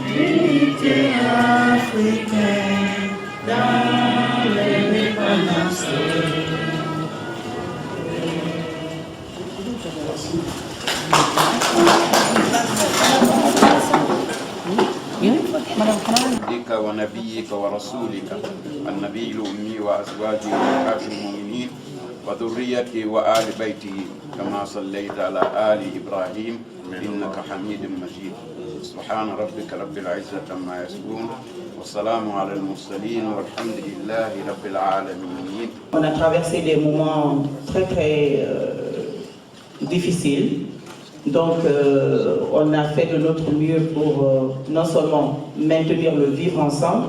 l'unité africaine dans l'indépendance. عبدك ونبيك ورسولك النبي الأمي وأزواجه وأمهات المؤمنين وذريته وآل بيته كما صليت على آل إبراهيم إنك حميد مجيد. سبحان ربك رب العزة عما يصفون والسلام على المرسلين والحمد لله رب العالمين. On a traversé des moments très difficiles. Donc, on a fait de notre mieux pour non seulement maintenir le vivre ensemble,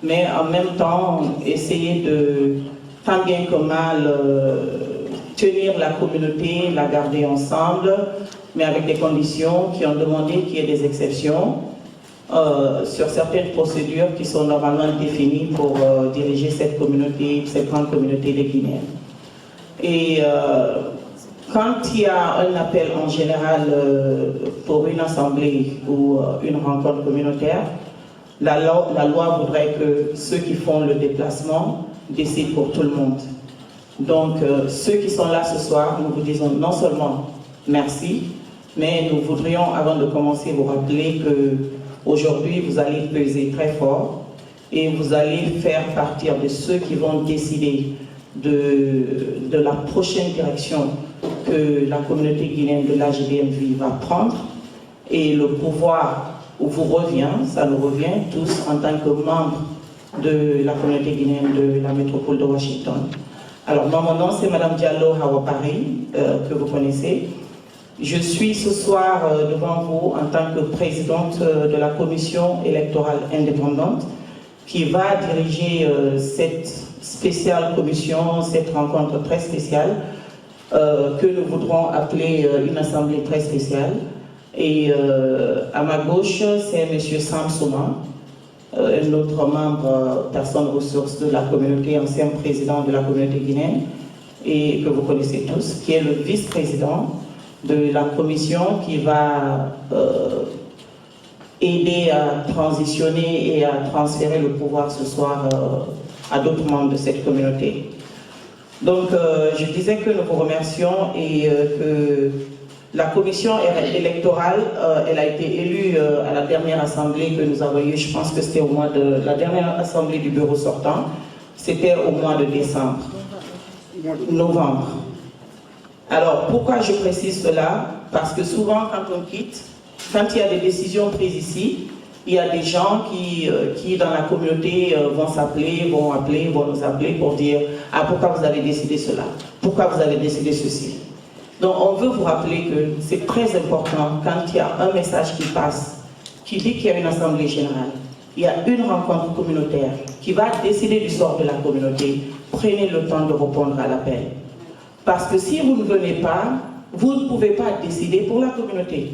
mais en même temps essayer de, tant bien que mal, tenir la communauté, la garder ensemble, mais avec des conditions qui ont demandé qu'il y ait des exceptions sur certaines procédures qui sont normalement définies pour diriger cette communauté, cette grande communauté des Guinéens. Et quand il y a un appel en général pour une assemblée ou une rencontre communautaire, la loi voudrait que ceux qui font le déplacement décident pour tout le monde. Donc ceux qui sont là ce soir, nous vous disons non seulement merci, mais nous voudrions avant de commencer vous rappeler qu'aujourd'hui vous allez peser très fort et vous allez faire partir de ceux qui vont décider de la prochaine direction que la communauté guinéenne de l'AGDMV va prendre, et le pouvoir vous revient, ça nous revient tous en tant que membres de la communauté guinéenne de la métropole de Washington. Alors moi, mon nom c'est Madame Diallo Hawapari, que vous connaissez. Je suis ce soir devant vous en tant que présidente de la commission électorale indépendante qui va diriger cette spéciale commission, cette rencontre très spéciale que nous voudrons appeler une assemblée très spéciale. Et à ma gauche, c'est M. Sam Souma, notre membre, personne ressource de la communauté, ancien président de la communauté guinéenne, et que vous connaissez tous, qui est le vice-président de la commission qui va aider à transitionner et à transférer le pouvoir ce soir à d'autres membres de cette communauté. Donc, je disais que nous vous remercions et que la commission électorale, elle a été élue à la dernière assemblée que nous avons eue, je pense que c'était au mois de la dernière assemblée du bureau sortant, c'était au mois de décembre, novembre. Alors, pourquoi je précise cela? Parce que souvent, quand on quitte, quand il y a des décisions prises ici, il y a des gens qui dans la communauté vont nous appeler pour dire « Ah, pourquoi vous avez décidé cela? Pourquoi vous avez décidé ceci ?» Donc, on veut vous rappeler que c'est très important quand il y a un message qui passe, qui dit qu'il y a une assemblée générale, il y a une rencontre communautaire qui va décider du sort de la communauté, prenez le temps de répondre à l'appel. Parce que si vous ne venez pas, vous ne pouvez pas décider pour la communauté.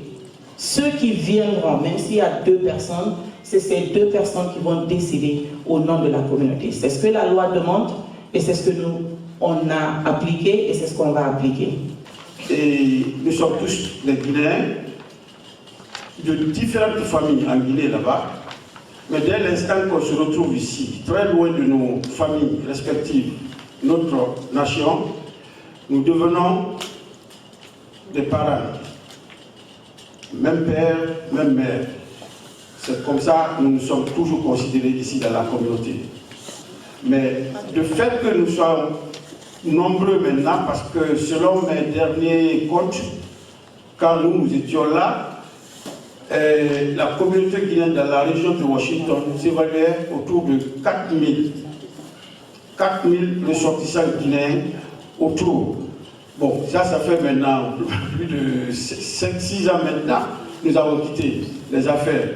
Ceux qui viendront, même s'il y a 2 personnes, c'est ces 2 personnes qui vont décider au nom de la communauté. C'est ce que la loi demande et c'est ce que on a appliqué et c'est ce qu'on va appliquer. Et nous sommes tous des Guinéens, de différentes familles en Guinée là-bas, mais dès l'instant qu'on se retrouve ici, très loin de nos familles respectives, notre nation, nous devenons des parents. Même père, même mère. C'est comme ça que nous sommes toujours considérés ici dans la communauté. Mais le fait que nous soyons nombreux maintenant, parce que selon mes derniers comptes, quand nous étions là, la communauté guinéenne dans la région de Washington s'évaluait autour de 4000 ressortissants guinéens autour. Bon, ça fait maintenant plus de 5-6 ans maintenant, nous avons quitté les affaires.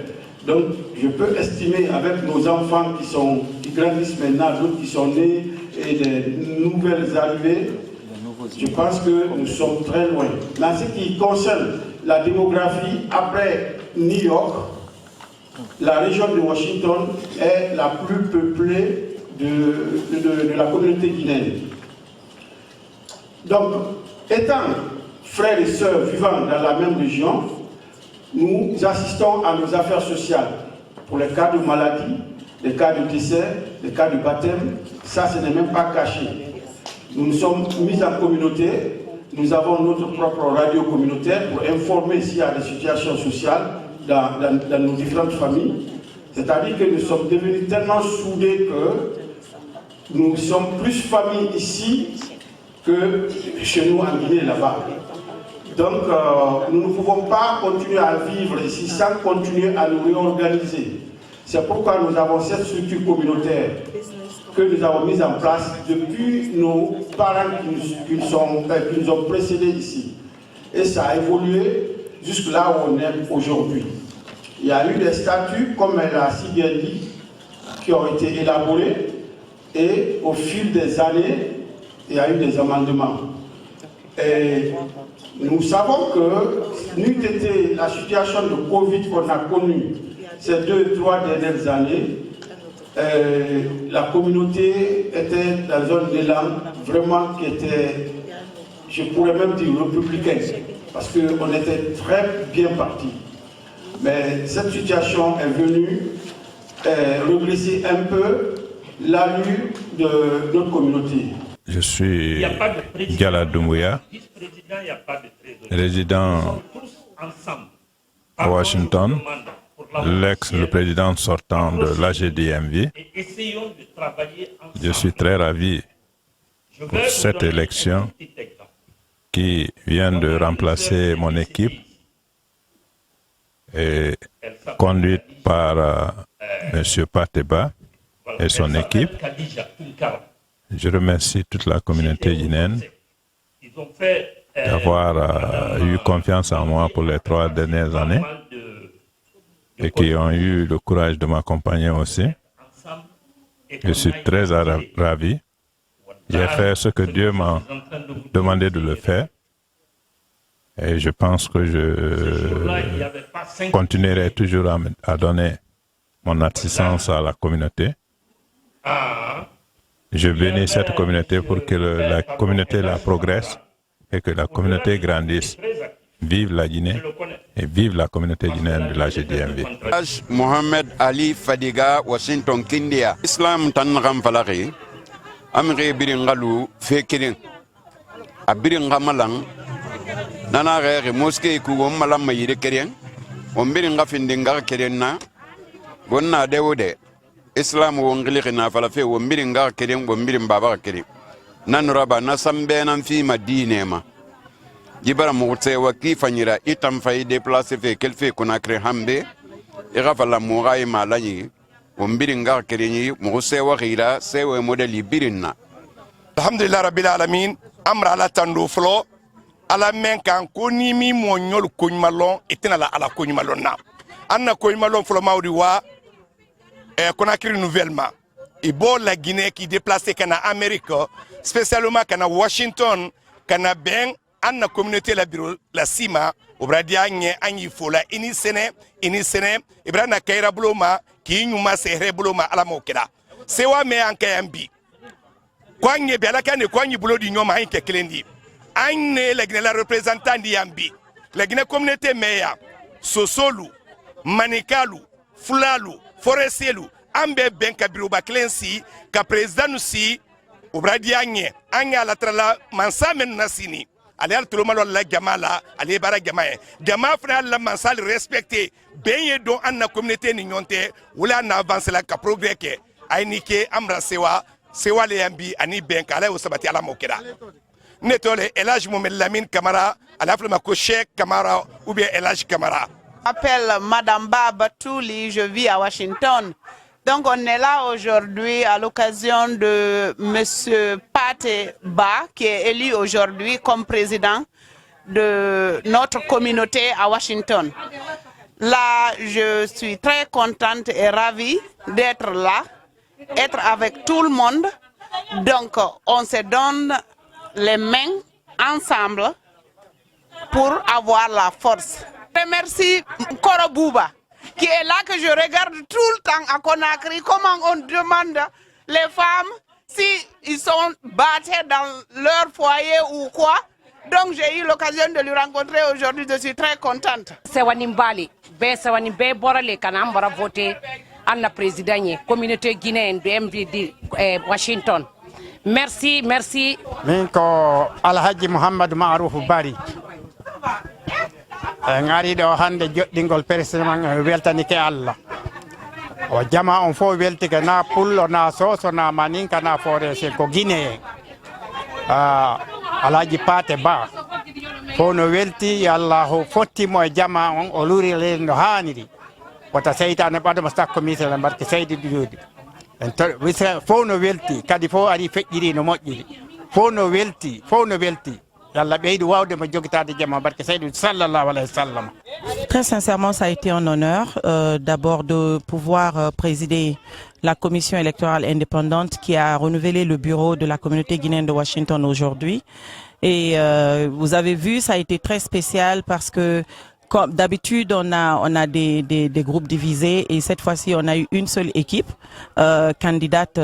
Donc, je peux estimer avec nos enfants qui grandissent maintenant, d'autres qui sont nés et des nouvelles arrivées, je pense que nous sommes très loin. Dans ce qui concerne la démographie, après New York, la région de Washington est la plus peuplée de la communauté guinéenne. Donc, étant frères et sœurs vivant dans la même région, nous assistons à nos affaires sociales pour les cas de maladie, les cas de décès, les cas de baptême. Ça, ce n'est même pas caché. Nous nous sommes mis en communauté. Nous avons notre propre radio communautaire pour informer s'il y a des situations sociales dans nos différentes familles. C'est-à-dire que nous sommes devenus tellement soudés que nous sommes plus famille ici que chez nous en Guinée là-bas. Donc nous ne pouvons pas continuer à vivre ici sans continuer à nous réorganiser. C'est pourquoi nous avons cette structure communautaire que nous avons mise en place depuis nos parents qui nous ont précédés ici. Et ça a évolué jusque là où on est aujourd'hui. Il y a eu des statuts, comme elle a si bien dit, qui ont été élaborés et au fil des années, il y a eu des amendements. Et nous savons que, n'eût été la situation de Covid qu'on a connue ces 2-3 dernières années, la communauté était dans un élan vraiment qui était, je pourrais même dire, républicain, parce qu'on était très bien partis. Mais cette situation est venue regresser un peu l'allure de notre communauté. Je suis Gala Doumbouya, résident à Washington, le président sortant de l'AGDMV. Je suis très ravi pour cette élection qui vient de remplacer mon équipe et conduite par M. Pateba et son équipe. Je remercie toute la communauté guinéenne d'avoir eu confiance en moi pour les 3 dernières années et qui ont eu le courage de m'accompagner aussi. Je suis très ravi. J'ai fait ce que Dieu m'a demandé de le faire et je pense que je continuerai toujours à donner mon assistance à la communauté. Je bénis cette communauté pour que la communauté la progresse et que la communauté grandisse. Vive la Guinée et vive la communauté guinéenne de la GDMV. Mohamed Ali Fadiga, Washington, Kindia. Islam Tanram Falari, Amre Biringalu, Fekirin, Abiringamalang, Nanare, Mosque, Kuom Malam Mayire Kerian, Ombiringa Findinga Kerena, Bonna Deode. Islam wongili na falafe wombiri nga kering wombiri mbaba kering nanuraba nasambe nan fi madine ma jibara mutse waki fanyira itam fay déplacer fe kelfe Conakry hambe irafala mugai malani wombiri nga kering mutse wakira sewe modeli birinna. Alhamdulillah rabbil alamin amra ala tandu flo ala men kan koni mi mo nyol kunymalon itina la ala kunymalon na anna kunymalon flo mawdi wa Conakry nouvellement. Il y la Guinée qui déplacé kana Amérique, spécialement kana Washington, kana ben an la communauté la bureau la Sima, obradia nye anyi fola ini sene ibrana kaira bloma ki nyuma sehre bloma ala mokeda. Sewa me anka yambi. Kwanye biala kane kwanye bulo di nyoma hinke klendi. Ane la Guinée la représentant di yambi. La Guinée communauté meya Sosolu, Manikalu, Fulalu, Forestielu, ambe ben kabiru baklensi ka president si obradianye anya la trala mansamen nasini ali al tulomalo la jamala ali bara jamae jama fra la mansal respecté ben don anna communauté ni nyonte wala na avancer la ka progrès ke aynike amra sewa le yambi ani ben kala usabati ala mokeda netole elage Mohamed Lamine Camara ala flama ko Cheikh Camara ou bien elage Camara. Je m'appelle Madame Baba Touli, je vis à Washington. Donc on est là aujourd'hui à l'occasion de Monsieur Pateba qui est élu aujourd'hui comme président de notre communauté à Washington. Là, je suis très contente et ravie d'être là, être avec tout le monde. Donc on se donne les mains ensemble pour avoir la force. Je remercie Koro Bouba, qui est là que je regarde tout le temps à Conakry, comment on demande les femmes si ils sont battus dans leur foyer ou quoi. Donc j'ai eu l'occasion de le rencontrer aujourd'hui, je suis très contente. Sewanimbali, Sewanibe Borale Kanambara voté à la présidente communauté guinéenne de MVD Washington. Merci, merci. Minko Alhaji Muhammad Marouf Bari. Ngari do hande joddingol président weltanike Allah. O jama on fo weltike na pullo na soso na maninka na forese ko Guinée. Alhaji Pate Ba. Fo no welti Allah fotti mo jama on o luri le no haniri. Wata seytane bado mastakko misela barke seydi judi. Fo no welti kadi fo ari feƴƴiri no moƴƴiri. Fo no welti, fo no welti. Très sincèrement, ça a été un honneur d'abord de pouvoir présider la commission électorale indépendante qui a renouvelé le bureau de la communauté guinéenne de Washington aujourd'hui. Et vous avez vu, ça a été très spécial parce que comme d'habitude, on a des groupes divisés et cette fois-ci, on a eu une seule équipe candidate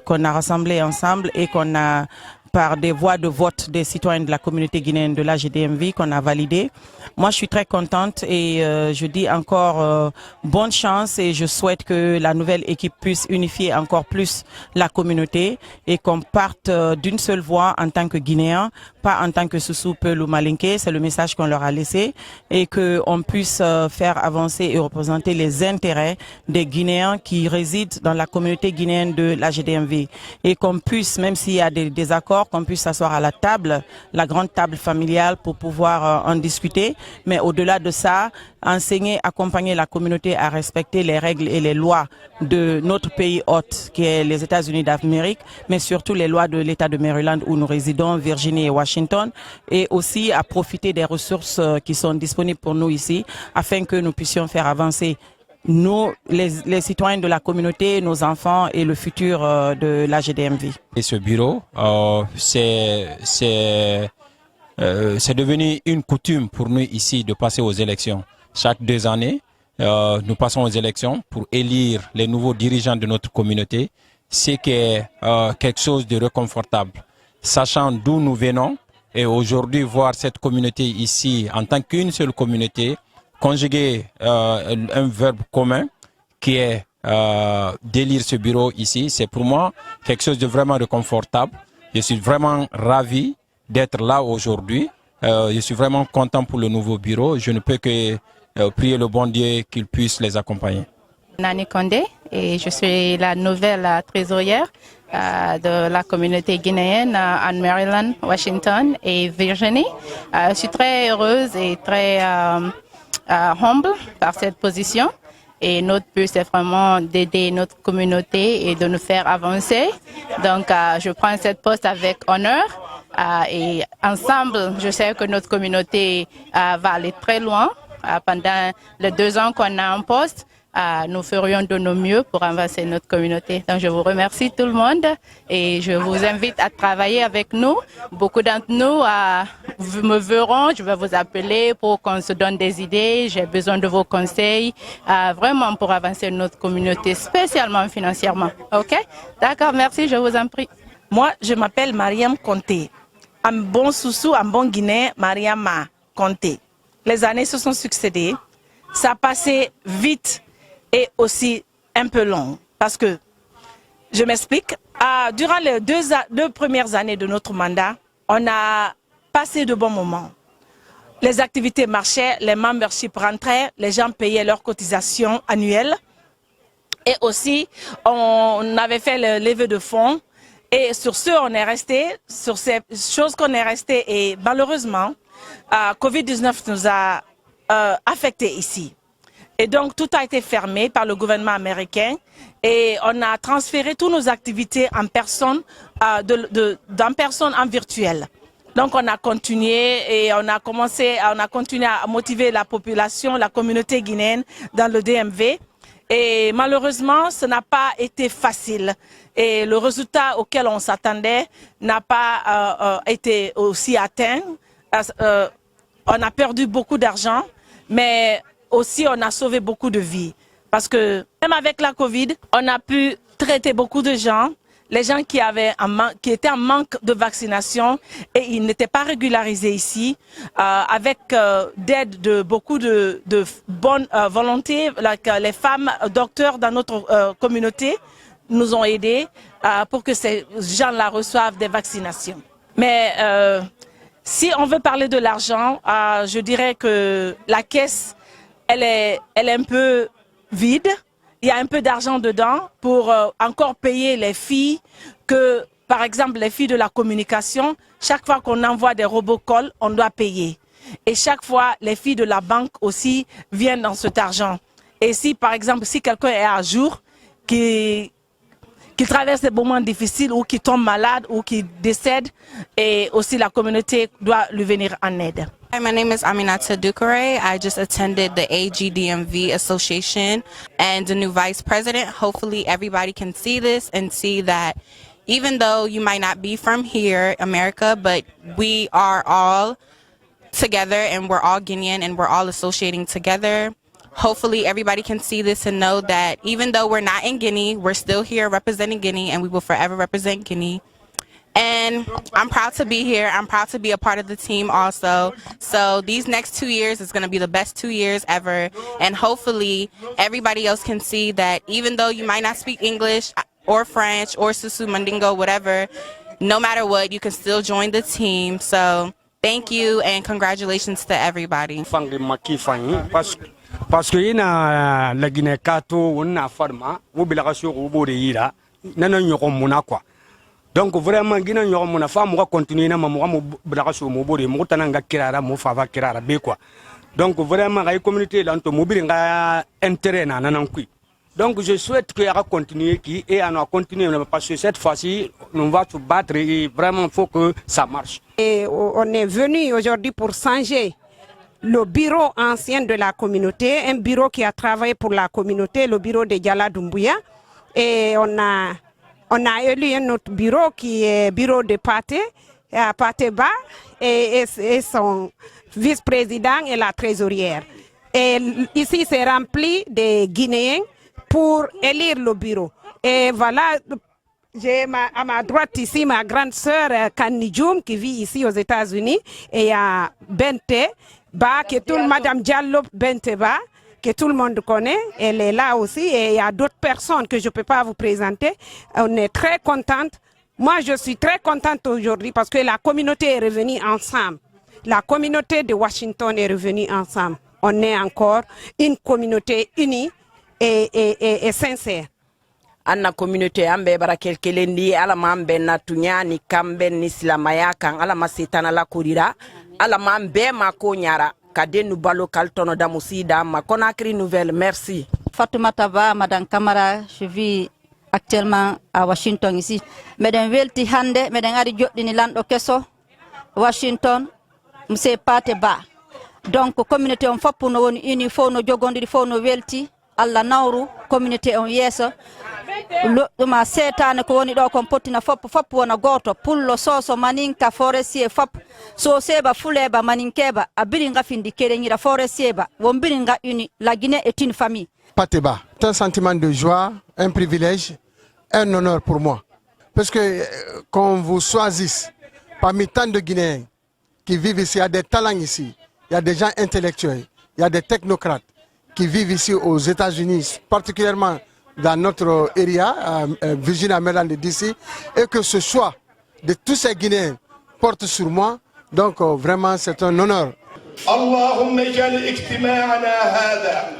qu'on a rassemblée ensemble et qu'on a par des voix de vote des citoyens de la communauté guinéenne de la GDMV qu'on a validé. Moi, je suis très contente et je dis encore bonne chance et je souhaite que la nouvelle équipe puisse unifier encore plus la communauté et qu'on parte d'une seule voix en tant que Guinéens, pas en tant que Soussou, Peul ou Malinké. C'est le message qu'on leur a laissé et qu'on puisse faire avancer et représenter les intérêts des Guinéens qui résident dans la communauté guinéenne de la GDMV et qu'on puisse, même s'il y a des désaccords, qu'on puisse s'asseoir à la table, la grande table familiale pour pouvoir en discuter. Mais au-delà de ça, enseigner, accompagner la communauté à respecter les règles et les lois de notre pays hôte, qui est les États-Unis d'Amérique, mais surtout les lois de l'État de Maryland où nous résidons, Virginie et Washington, et aussi à profiter des ressources qui sont disponibles pour nous ici, afin que nous puissions faire avancer nous, les citoyens de la communauté, nos enfants et le futur de la GDMV. Et ce bureau, c'est devenu une coutume pour nous ici de passer aux élections. Chaque 2 années, nous passons aux élections pour élire les nouveaux dirigeants de notre communauté. C'est quelque chose de réconfortable. Sachant d'où nous venons et aujourd'hui voir cette communauté ici en tant qu'une seule communauté, conjuguer un verbe commun qui est d'élire ce bureau ici, c'est pour moi quelque chose de vraiment réconfortable. Je suis vraiment ravi d'être là aujourd'hui. Je suis vraiment content pour le nouveau bureau. Je ne peux que prier le bon Dieu qu'il puisse les accompagner. Nani Condé et je suis la nouvelle trésorière de la communauté guinéenne en Maryland, Washington et Virginie. Je suis très heureuse et très humble par cette position. Et notre but, c'est vraiment d'aider notre communauté et de nous faire avancer. Donc, je prends cette poste avec honneur. Et ensemble, je sais que notre communauté va aller très loin. Pendant les 2 ans qu'on a en poste, nous ferions de nos mieux pour avancer notre communauté. Donc, je vous remercie tout le monde et je vous invite à travailler avec nous. Beaucoup d'entre nous me verront, je vais vous appeler pour qu'on se donne des idées. J'ai besoin de vos conseils, vraiment pour avancer notre communauté, spécialement financièrement. OK? D'accord, merci, je vous en prie. Moi, je m'appelle Mariam Conté. Un bon Soussou, un bon Guinéen, Mariama Conté. Les années se sont succédées. Ça a passé vite et aussi un peu long. Parce que, je m'explique, durant les 2 premières années de notre mandat, on a passé de bons moments. Les activités marchaient, les memberships rentraient, les gens payaient leurs cotisations annuelles. Et aussi, on avait fait le levée de fonds. Et sur ce, on est resté, sur ces choses qu'on est resté. Et malheureusement, Covid-19 nous a affectés ici. Et donc, tout a été fermé par le gouvernement américain et on a transféré toutes nos activités en personne, en virtuel. Donc, on a continué et on a continué à motiver la population, la communauté guinéenne dans le DMV. Et malheureusement, ce n'a pas été facile. Et le résultat auquel on s'attendait n'a pas été aussi atteint. On a perdu beaucoup d'argent, mais aussi on a sauvé beaucoup de vies. Parce que même avec la Covid, on a pu traiter beaucoup de gens. les gens qui étaient en manque de vaccination et ils n'étaient pas régularisés ici, avec d'aide de beaucoup de bonnes volontés, les femmes docteurs dans notre communauté nous ont aidés pour que ces gens-là reçoivent des vaccinations. Mais si on veut parler de l'argent, je dirais que la caisse, elle est un peu vide. Il y a un peu d'argent dedans pour encore payer les filles que, par exemple, les filles de la communication, chaque fois qu'on envoie des robocalls, on doit payer. Et chaque fois, les filles de la banque aussi viennent dans cet argent. Et si, par exemple, si quelqu'un est à jour, qui traverse des moments difficiles ou qui tombe malade ou qui décède, et aussi la communauté doit lui venir en aide. Hi, my name is Aminata Dukare. I just attended the AGDMV Association and the new vice president. Hopefully everybody can see this and see that even though you might not be from here, America, but we are all together and we're all Guinean and we're all associating together. Hopefully everybody can see this and know that even though we're not in Guinea, we're still here representing Guinea and we will forever represent Guinea. And I'm proud to be here. I'm proud to be a part of the team also. So these next 2 years is going to be the best 2 years ever. And hopefully everybody else can see that even though you might not speak English or French or Susu Mandingo, whatever, no matter what, you can still join the team. So thank you and congratulations to everybody. Parce que ina la Guinée kato wonna farma wo bila kasho ko bore yira nana nyoko muna kwa donc vraiment gina nyoko muna fa mo continuer na mo bila kasho mo bore mo tananga kirara mo fa va kirara be quoi donc vraiment ay communauté lanto mo bi nga intérêt na nanan kui donc je souhaite que ya continuer qui et on va continuer parce que cette fois-ci on va se battre et vraiment faut que ça marche. Et on est venu aujourd'hui pour changer le bureau ancien de la communauté, un bureau qui a travaillé pour la communauté, le bureau de Diala Doumbouya. Et on a élu un autre bureau qui est bureau de Pathé Ba et son vice-président et la trésorière. Et ici, c'est rempli de Guinéens pour élire le bureau. Et voilà, j'ai à ma droite ici ma grande sœur Kanidjoum qui vit ici aux États-Unis et il y a Bente Ba, Madame Diallo Bente Ba, que tout le monde connaît, elle est là aussi et il y a d'autres personnes que je ne peux pas vous présenter. On est très contente. Moi, je suis très contente aujourd'hui parce que la communauté est revenue ensemble. La communauté de Washington est revenue ensemble. On est encore une communauté unie et sincère. Anna communauté ambe barakel kelendi ala mambe na tunyani kambe ni silamaya kan ala masitana la kurira ala mambe makonyara kadenu balo kaltono da musida ma Conakry nouvelle. Merci. Fatoumata Ba, Madame Camara, je vis actuellement à Washington ici. Meden welti hande meden ari joddini lando kesso Washington monsieur Pathé Ba. Donc communauté on foppu no woni uni fo no jogondiri fo no welti alla nawru communauté on yeso ma setane ko woni do kon pottina foppu wona goto pullo soso maninka forestier foppu so seba fuleba maninkeba abiri ngafindi kere nyira forestier ba wombiri nga uni la Guinée est une famille. Pathé Ba, c'est un sentiment de joie, un privilège, un honneur pour moi parce que qu'on vous choisisse parmi tant de Guinéens qui vivent ici, il y a des talents ici, il y a des gens intellectuels, il y a des technocrates qui vivent ici aux États-Unis, particulièrement dans notre area, Virginia, Maryland, DC, et que ce choix de tous ces Guinéens porte sur moi. Donc vraiment, c'est un honneur. اللهم اجعل اجتماعنا هذا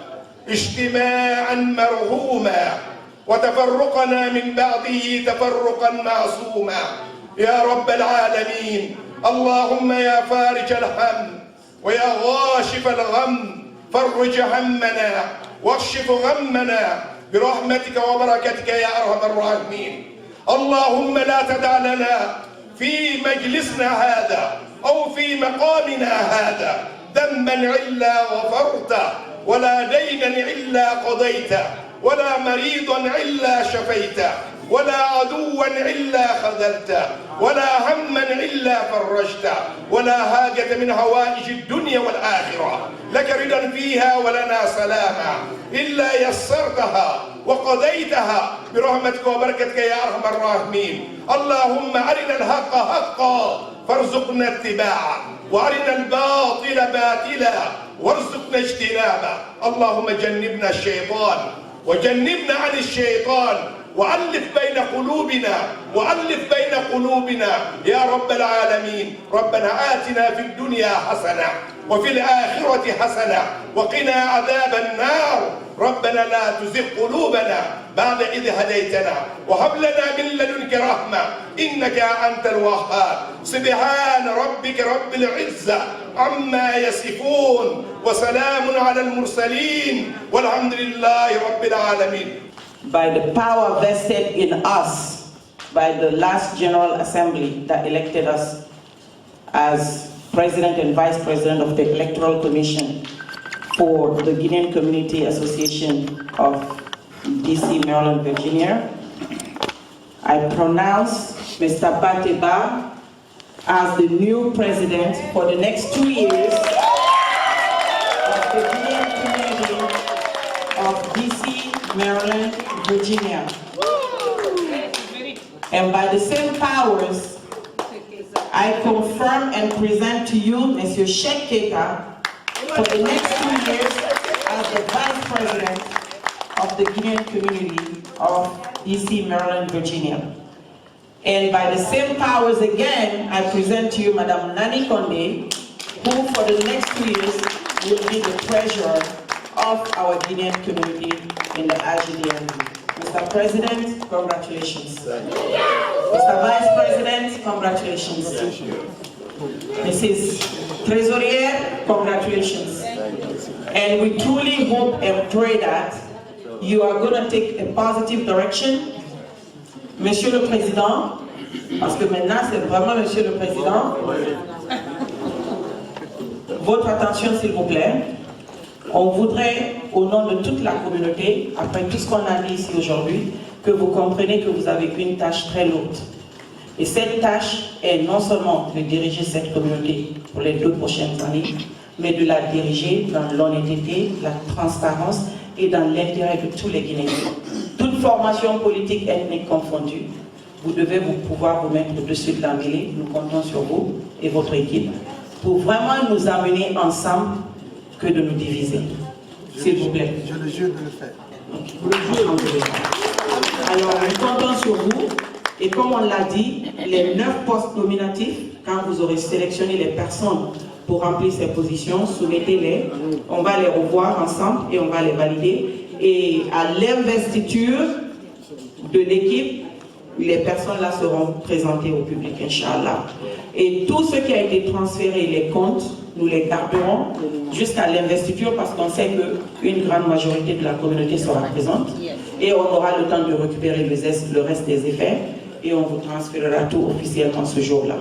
اجتماعا مرحوما وتفرقنا من بعده تفرقا معصوما يا رب العالمين. اللهم يا فارج الهم ويا غاشف الغم فرج همنا واكشف غمنا برحمتك وبركتك يا أرحم الراحمين. اللهم لا تدع لنا في مجلسنا هذا أو في مقامنا هذا ذنبا إلا غفرته ولا دينا إلا قضيته ولا مريضا إلا شفيته ولا عدوا إلا خذلته ولا هما إلا فرجته ولا حاجة من هوائج الدنيا والآخرة لك رضا فيها ولنا سلاما إلا يسرتها وقضيتها برحمتك وبركتك يا أرحم الراحمين. اللهم أرنا الحق حقا فارزقنا اتباعه، وأرنا الباطل باطلا وارزقنا اجتنابه. اللهم جنبنا الشيطان وجنبنا عن الشيطان، وألف بين قلوبنا يا رب العالمين. ربنا آتنا في الدنيا حسنة وفي الآخرة حسنة وقنا عذاب النار. ربنا لا تزغ قلوبنا بعد إذ هديتنا وهب لنا من لدنك رحمة إنك أنت الوهاب. سبحان ربك رب العزة عما يصفون وسلام على المرسلين والحمد لله رب العالمين. By the power vested in us by the last General Assembly that elected us as President and Vice President of the Electoral Commission for the Guinean Community Association of DC, Maryland, Virginia, I pronounce Mr. Pate Bah as the new president for the next 2 years of the Guinean community of DC, Maryland, Virginia. And by the same powers, I confirm and present to you Monsieur Cheikh Keita for the next 2 years as the Vice President of the Guinean community of DC, Maryland, Virginia. And by the same powers again, I present to you Madame Nani Condé, who for the next 2 years will be the treasurer of our Guinean community in the IGDMV. Mr. President, congratulations. Mr. Vice President, congratulations. Mrs. Trésorière, congratulations. And we truly hope and pray that you are going to take a positive direction. Monsieur le Président, parce que maintenant c'est vraiment Monsieur le Président, votre attention s'il vous plaît. On voudrait, au nom de toute la communauté, après tout ce qu'on a dit ici aujourd'hui, que vous compreniez que vous avez une tâche très lourde. Et cette tâche est non seulement de diriger cette communauté pour les 2 prochaines années, mais de la diriger dans l'honnêteté, la transparence et dans l'intérêt de tous les Guinéens. Toute formation politique ethnique confondue, vous devez pouvoir vous mettre au-dessus de la mêlée. Nous comptons sur vous et votre équipe pour vraiment nous amener ensemble que de nous diviser. S'il vous plaît. Je le jure de le faire. Vous le jurez en fait. Alors, nous comptons sur vous. Et comme on l'a dit, les 9 postes nominatifs, quand vous aurez sélectionné les personnes pour remplir ces positions, soumettez-les. On va les revoir ensemble et on va les valider. Et à l'investiture de l'équipe, les personnes là seront présentées au public, Inch'Allah. Et tout ce qui a été transféré, les comptes, nous les garderons jusqu'à l'investiture parce qu'on sait qu'une grande majorité de la communauté sera présente. Et on aura le temps de récupérer le reste des effets et on vous transférera tout officiellement ce jour-là.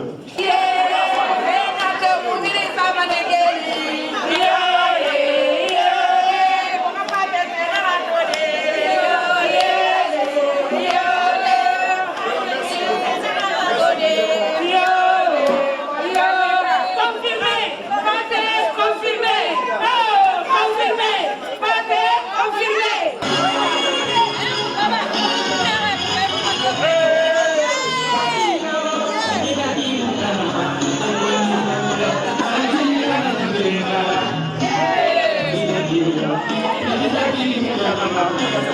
Thank you.